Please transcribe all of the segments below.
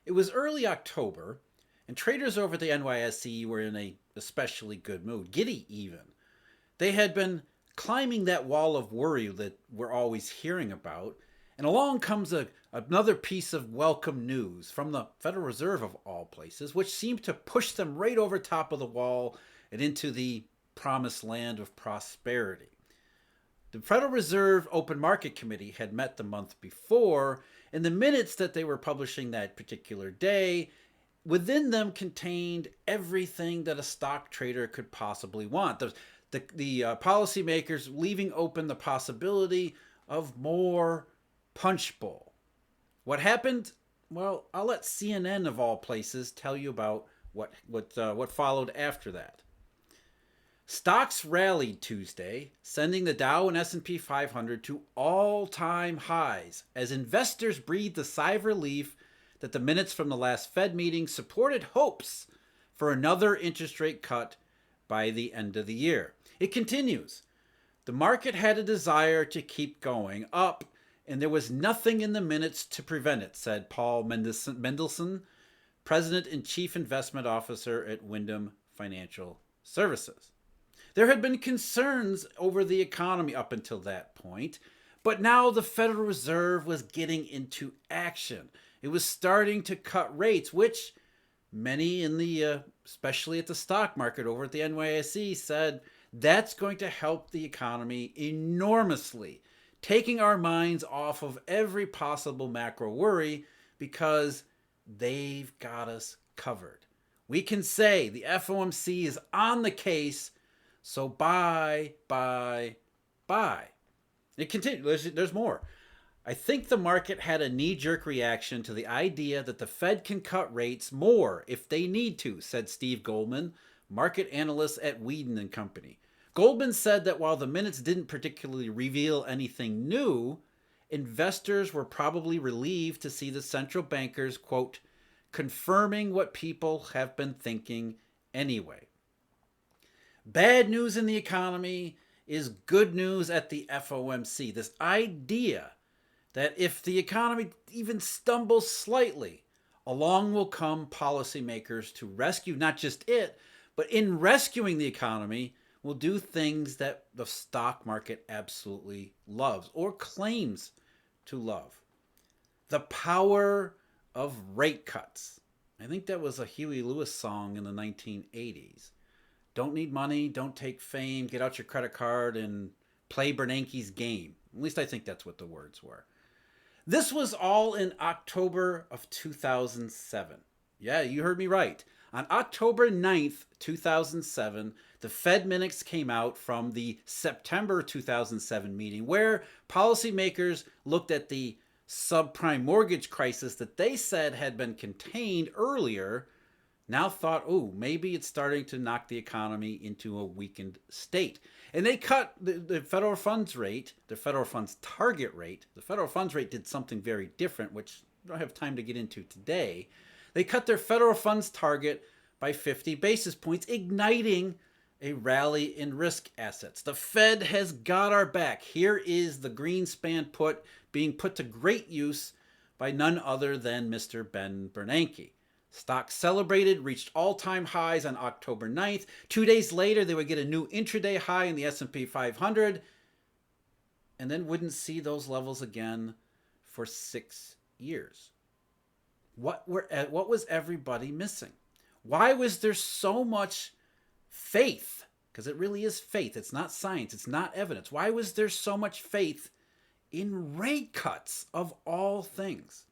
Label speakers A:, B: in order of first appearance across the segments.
A: It was early October, and traders over the NYSE were in a especially good mood, giddy even. They had been climbing that wall of worry that we're always hearing about, and along comes another piece of welcome news from the Federal Reserve of all places, which seemed to push them right over top of the wall and into the promised land of prosperity. The Federal Reserve Open Market Committee had met the month before, and the minutes that they were publishing that particular day within them contained everything that a stock trader could possibly want. The policymakers leaving open the possibility of more punchbowl. What happened? Well, I'll let CNN of all places tell you about what followed after that. Stocks rallied Tuesday, sending the Dow and S&P 500 to all-time highs as investors breathed a sigh of relief that the minutes from the last Fed meeting supported hopes for another interest rate cut by the end of the year. It continues. The market had a desire to keep going up, and there was nothing in the minutes to prevent it, said Paul Mendelson, President and Chief Investment Officer at Wyndham Financial Services. There had been concerns over the economy up until that point, but now the Federal Reserve was getting into action. It was starting to cut rates, which many in the, especially at the stock market over at the NYSE, said that's going to help the economy enormously, taking our minds off of every possible macro worry because they've got us covered. We can say the FOMC is on the case, so buy. It continues. There's more. I think the market had a knee-jerk reaction to the idea that the Fed can cut rates more if they need to, said Steve Goldman, market analyst at Weeden and Company. Goldman said that while the minutes didn't particularly reveal anything new, investors were probably relieved to see the central bankers, quote, confirming what people have been thinking anyway. Bad news in the economy is good news at the FOMC. This idea that if the economy even stumbles slightly, along will come policymakers to rescue not just it, but in rescuing the economy, will do things that the stock market absolutely loves or claims to love. The power of rate cuts. I think that was a Huey Lewis song in the 1980s. Don't need money, don't take fame, get out your credit card and play Bernanke's game. At least I think that's what the words were. This was all in October of 2007. Yeah, you heard me right. On October 9th, 2007, the Fed minutes came out from the September 2007 meeting where policymakers looked at the subprime mortgage crisis that they said had been contained earlier, now thought, oh, maybe it's starting to knock the economy into a weakened state. And they cut the federal funds rate, the federal funds target rate. The federal funds rate did something very different, which I don't have time to get into today. They cut their federal funds target by 50 basis points, igniting a rally in risk assets. The Fed has got our back. Here is the Greenspan put being put to great use by none other than Mr. Ben Bernanke. Stocks celebrated, reached all-time highs on October 9th. 2 days later, they would get a new intraday high in the S&P 500 and then wouldn't see those levels again for 6 years. What was everybody missing? Why was there so much faith? Because it really is faith. It's not science. It's not evidence. Why was there so much faith in rate cuts of all things?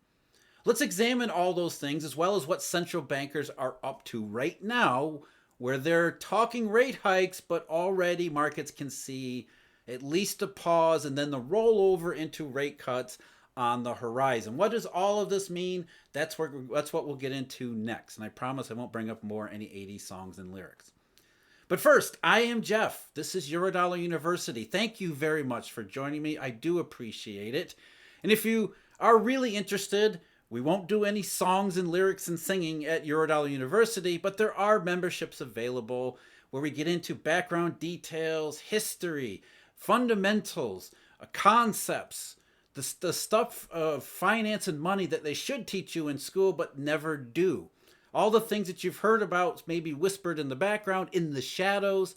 A: Let's examine all those things as well as what central bankers are up to right now, where they're talking rate hikes, but already markets can see at least a pause and then the rollover into rate cuts on the horizon. What does all of this mean? That's what we'll get into next. And I promise I won't bring up more any 80s songs and lyrics. But first, I am Jeff. This is Eurodollar University. Thank you very much for joining me. I do appreciate it. And if you are really interested, we won't do any songs and lyrics and singing at Eurodollar University, but there are memberships available where we get into background details, history, fundamentals, concepts, the stuff of finance and money that they should teach you in school but never do. All the things that you've heard about, maybe whispered in the background, in the shadows,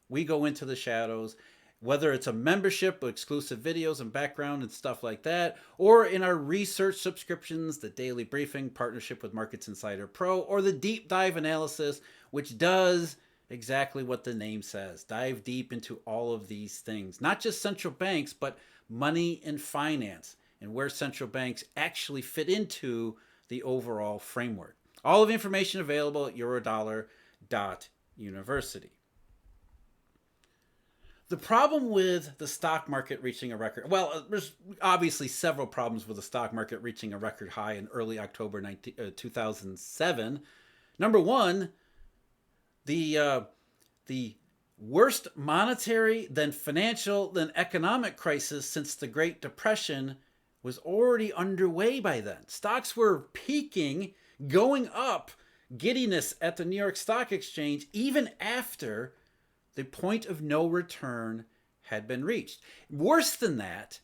A: we go into the shadows. Whether it's a membership with exclusive videos and background and stuff like that, or in our research subscriptions, the daily briefing, partnership with Markets Insider Pro, or the deep dive analysis, which does exactly what the name says. Dive deep into all of these things. Not just central banks, but money and finance, and where central banks actually fit into the overall framework. All of the information available at eurodollar.university. The problem with the stock market reaching a record, well, there's obviously several problems with the stock market reaching a record high in early October 2007. Number one, the worst monetary, then financial, then economic crisis since the Great Depression was already underway by then. Stocks were peaking, going up, giddiness at the New York Stock Exchange, even after the point of no return had been reached. Worse than that,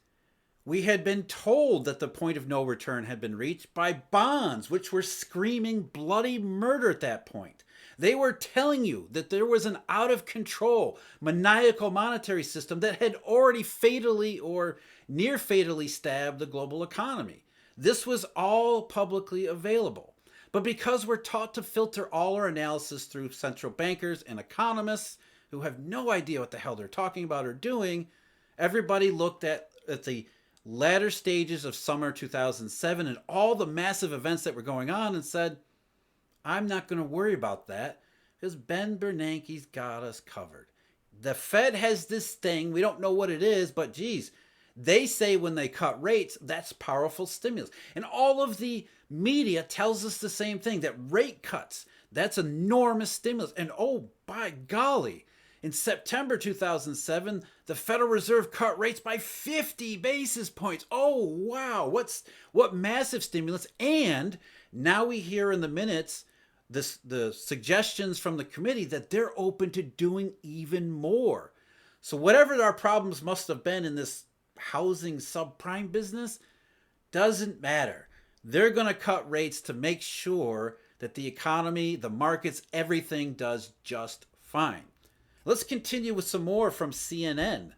A: we had been told that the point of no return had been reached by bonds, which were screaming bloody murder at that point. They were telling you that there was an out of control, maniacal monetary system that had already fatally or near fatally stabbed the global economy. This was all publicly available. But because we're taught to filter all our analysis through central bankers and economists who have no idea what the hell they're talking about or doing, everybody looked at the latter stages of summer 2007 and all the massive events that were going on and said, I'm not going to worry about that because Ben Bernanke's got us covered. The Fed has this thing, we don't know what it is, but geez, they say when they cut rates, that's powerful stimulus. And all of the media tells us the same thing, that rate cuts, that's enormous stimulus. And oh, by golly, in September 2007, the Federal Reserve cut rates by 50 basis points. Oh, wow. What massive stimulus. And now we hear in the minutes the suggestions from the committee that they're open to doing even more. So whatever our problems must have been in this housing subprime business doesn't matter. They're going to cut rates to make sure that the economy, the markets, everything does just fine. Let's continue with some more from CNN.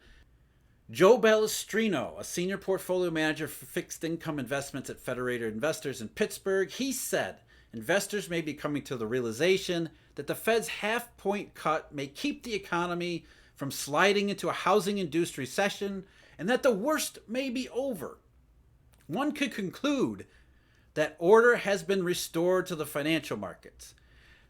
A: Joe Balestrino, a senior portfolio manager for fixed income investments at Federated Investors in Pittsburgh, he said investors may be coming to the realization that the Fed's half-point cut may keep the economy from sliding into a housing-induced recession and that the worst may be over. One could conclude that order has been restored to the financial markets.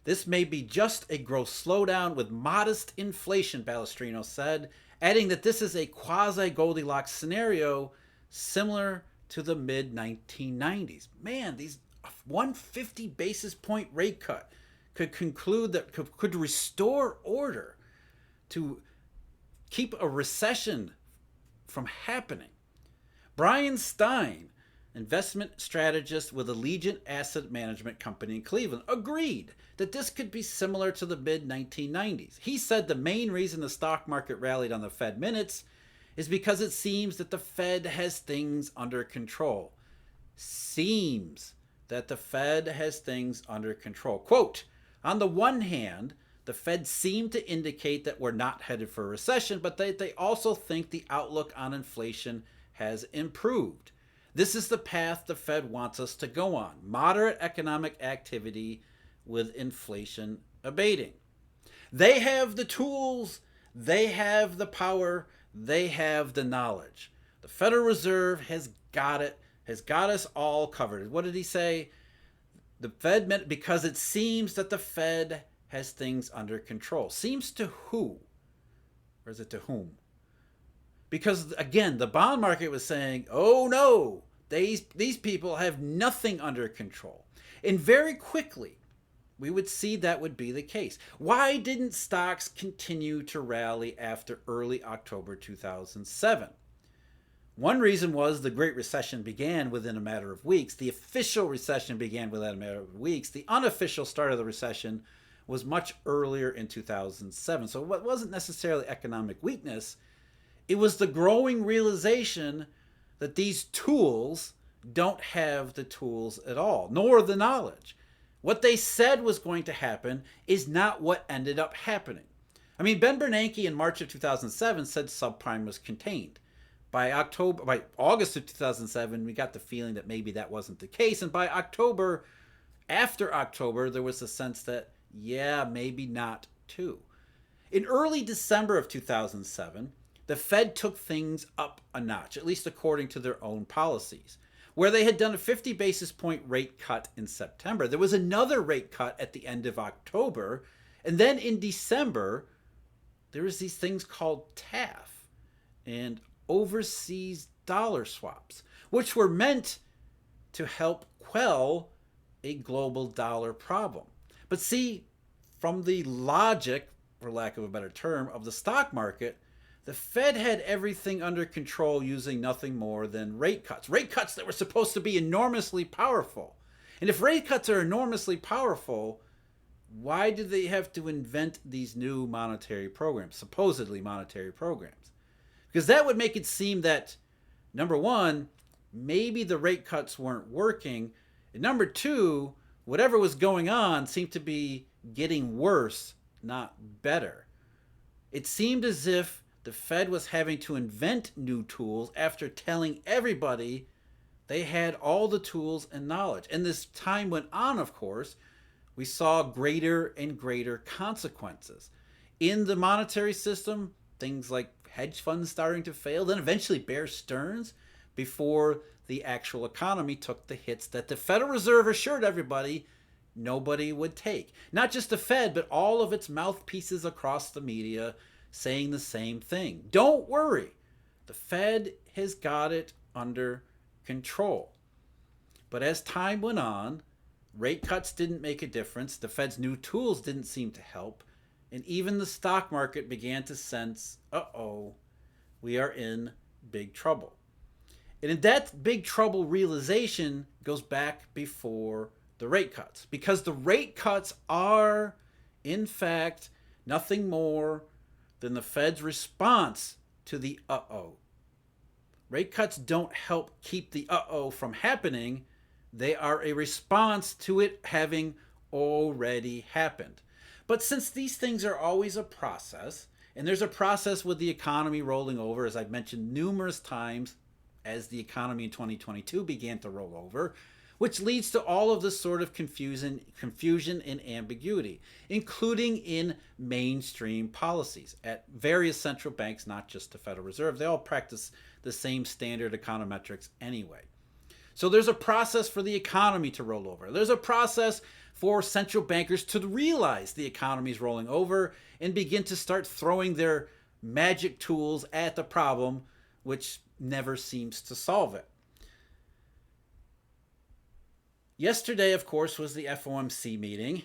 A: This may be just a gross slowdown with modest inflation, Balestrino said, adding that this is a quasi-Goldilocks scenario similar to the mid-1990s. Man, these 150 basis point rate cut could conclude that could restore order to keep a recession from happening. Brian Stein, investment strategist with Allegiant Asset Management Company in Cleveland, agreed that this could be similar to the mid-1990s. He said the main reason the stock market rallied on the Fed minutes is because it seems that the Fed has things under control. Seems that the Fed has things under control. Quote, on the one hand, the Fed seemed to indicate that we're not headed for a recession, but they also think the outlook on inflation has improved. This is the path the Fed wants us to go on. Moderate economic activity with inflation abating. They have the tools, they have the power, they have the knowledge. The Federal Reserve has got it, has got us all covered. What did he say? The Fed meant because it seems that the Fed has things under control. Seems to who? Or is it to whom? Because again, the bond market was saying, oh no, these people have nothing under control. And very quickly, we would see that would be the case. Why didn't stocks continue to rally after early October 2007? One reason was the Great Recession began within a matter of weeks. The official recession began within a matter of weeks. The unofficial start of the recession was much earlier in 2007. So it wasn't necessarily economic weakness. It was the growing realization that these tools don't have the tools at all, nor the knowledge. What they said was going to happen is not what ended up happening. I mean, Ben Bernanke in March of 2007 said subprime was contained. By August of 2007, we got the feeling that maybe that wasn't the case. And by October, after October, there was a sense that, yeah, maybe not too. In early December of 2007, the Fed took things up a notch, at least according to their own policies. Where they had done a 50 basis point rate cut in September, there was another rate cut at the end of October. And then in December, there was these things called TAF and overseas dollar swaps, which were meant to help quell a global dollar problem. But see, from the logic, for lack of a better term, of the stock market, the Fed had everything under control using nothing more than rate cuts. Rate cuts that were supposed to be enormously powerful. And if rate cuts are enormously powerful, why do they have to invent these new monetary programs, supposedly monetary programs? Because that would make it seem that, number one, maybe the rate cuts weren't working. And number two, whatever was going on seemed to be getting worse, not better. It seemed as if the Fed was having to invent new tools after telling everybody they had all the tools and knowledge. And as time went on, of course, we saw greater and greater consequences. In the monetary system, things like hedge funds starting to fail, then eventually Bear Stearns, before the actual economy took the hits that the Federal Reserve assured everybody nobody would take. Not just the Fed, but all of its mouthpieces across the media saying the same thing. Don't worry, the Fed has got it under control. But as time went on, rate cuts didn't make a difference. The Fed's new tools didn't seem to help. And even the stock market began to sense, uh-oh, we are in big trouble. And that big trouble realization goes back before the rate cuts. Because the rate cuts are, in fact, nothing more than the Fed's response to the uh-oh. Rate cuts don't help keep the uh-oh from happening. They are a response to it having already happened. But since these things are always a process, and there's a process with the economy rolling over, as I've mentioned numerous times, as the economy in 2022 began to roll over, which leads to all of this sort of confusion and ambiguity, including in mainstream policies at various central banks, not just the Federal Reserve. They all practice the same standard econometrics anyway. So there's a process for the economy to roll over. There's a process for central bankers to realize the economy is rolling over and begin to start throwing their magic tools at the problem, which never seems to solve it. Yesterday, of course, was the FOMC meeting.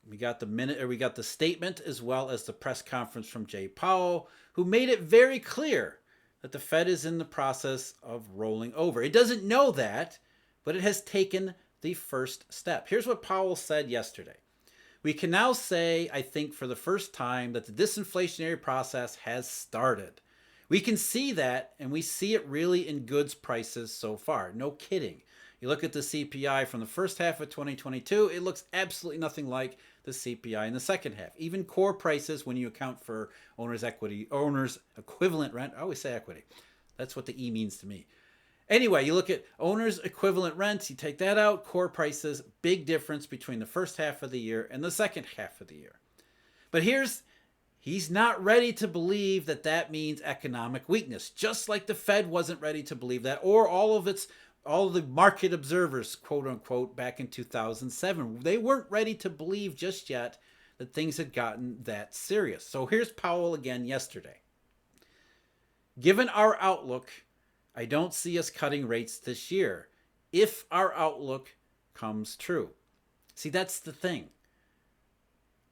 A: We got the statement as well as the press conference from Jay Powell, who made it very clear that the Fed is in the process of rolling over. It doesn't know that, but it has taken the first step. Here's what Powell said yesterday. We can now say, I think for the first time, that the disinflationary process has started. We can see that, and we see it really in goods prices so far. No kidding. You look at the CPI from the first half of 2022, it looks absolutely nothing like the CPI in the second half. Even core prices, when you account for owner's equivalent rent, I always say equity. That's what the E means to me. Anyway, you look at owner's equivalent rents, you take that out, core prices, big difference between the first half of the year and the second half of the year. But he's not ready to believe that that means economic weakness, just like the Fed wasn't ready to believe that, or all of the market observers, quote unquote, back in 2007. They weren't ready to believe just yet that things had gotten that serious. So here's Powell again yesterday. Given our outlook, I don't see us cutting rates this year, if our outlook comes true. See, that's the thing.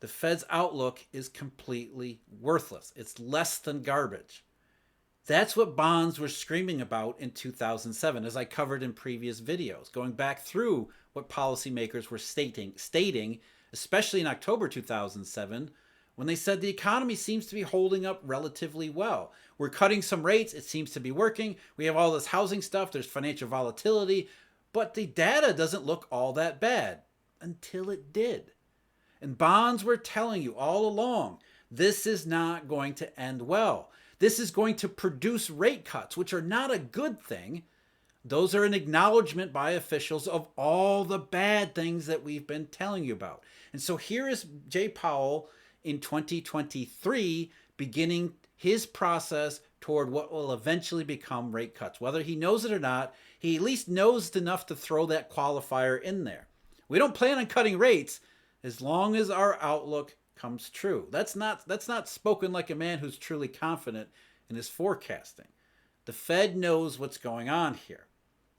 A: The Fed's outlook is completely worthless. It's less than garbage. That's what bonds were screaming about in 2007, as I covered in previous videos, going back through what policymakers were stating, especially in October 2007, when they said the economy seems to be holding up relatively well. We're cutting some rates. It seems to be working. We have all this housing stuff. There's financial volatility. But the data doesn't look all that bad until it did. And bonds were telling you all along, this is not going to end well. This is going to produce rate cuts, which are not a good thing. Those are an acknowledgement by officials of all the bad things that we've been telling you about. And so here is Jay Powell in 2023 beginning his process toward what will eventually become rate cuts. Whether he knows it or not, he at least knows enough to throw that qualifier in there. We don't plan on cutting rates as long as our outlook comes true. That's not spoken like a man who's truly confident in his forecasting. The Fed knows what's going on here.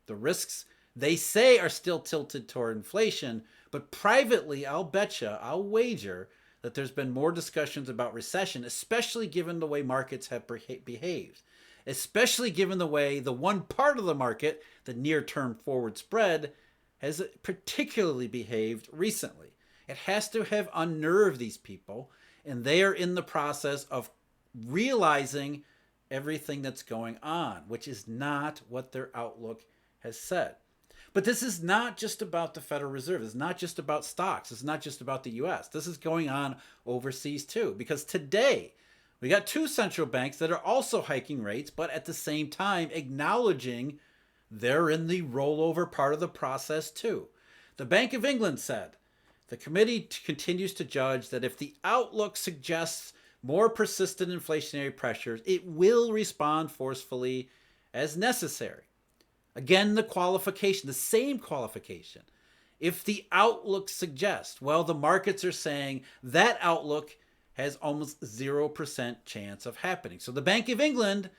A: The risks, they say, are still tilted toward inflation, but privately, I'll wager that there's been more discussions about recession, especially given the way markets have behaved, especially given the way the one part of the market, the near-term forward spread, has particularly behaved recently. It has to have unnerved these people, and they are in the process of realizing everything that's going on, which is not what their outlook has said. But this is not just about the Federal Reserve. It's not just about stocks. It's not just about the U.S. This is going on overseas too, because today we got two central banks that are also hiking rates, but at the same time acknowledging they're in the rollover part of the process too. The Bank of England said, the committee continues to judge that if the outlook suggests more persistent inflationary pressures, it will respond forcefully as necessary. Again, the qualification, the same qualification. If the outlook suggests, well, the markets are saying that outlook has almost 0% chance of happening. So the Bank of England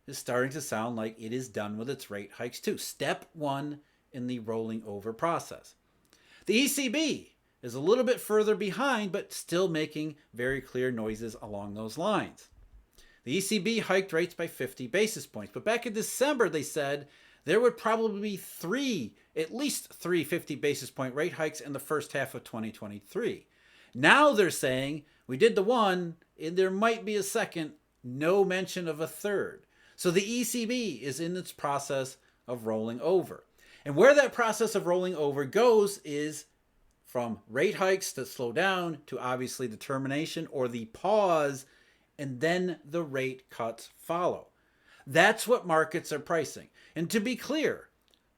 A: is starting to sound like it is done with its rate hikes too. Step one in the rolling over process. The ECB is a little bit further behind, but still making very clear noises along those lines. The ECB hiked rates by 50 basis points, but back in December they said there would probably be at least three 50 basis point rate hikes in the first half of 2023. Now they're saying we did the one, and there might be a second, no mention of a third. So the ECB is in its process of rolling over. And where that process of rolling over goes is from rate hikes that slow down to obviously the termination or the pause, and then the rate cuts follow. That's what markets are pricing. And to be clear,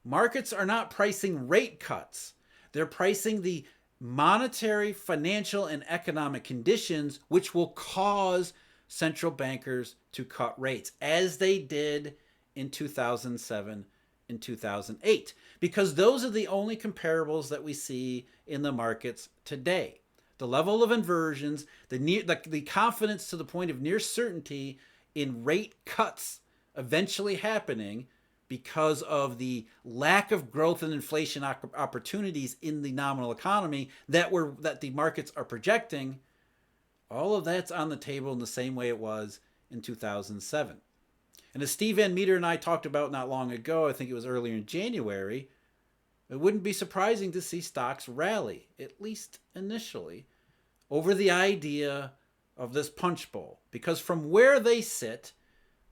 A: markets are not pricing rate cuts. They're pricing the monetary, financial, and economic conditions which will cause central bankers to cut rates, as they did in 2007 and 2008, because those are the only comparables that we see in the markets today. The level of inversions, the confidence to the point of near certainty in rate cuts eventually happening because of the lack of growth and inflation opportunities in the nominal economy that the markets are projecting, all of that's on the table in the same way it was in 2007. And as Steve Van Meter and I talked about not long ago, I think it was earlier in January, it wouldn't be surprising to see stocks rally, at least initially, over the idea of this punch bowl. Because from where they sit,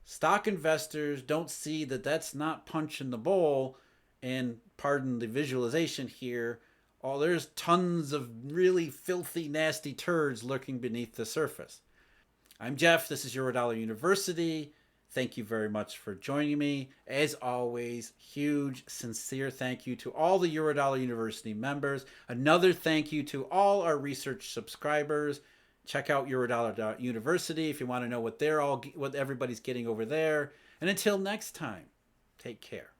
A: stock investors don't see that that's not punch in the bowl, and pardon the visualization here, there's tons of really filthy, nasty turds lurking beneath the surface. I'm Jeff. This is Eurodollar University. Thank you very much for joining me. As always, huge, sincere thank you to all the Eurodollar University members. Another thank you to all our research subscribers. Check out Eurodollar.University if you want to know what everybody's getting over there. And until next time, take care.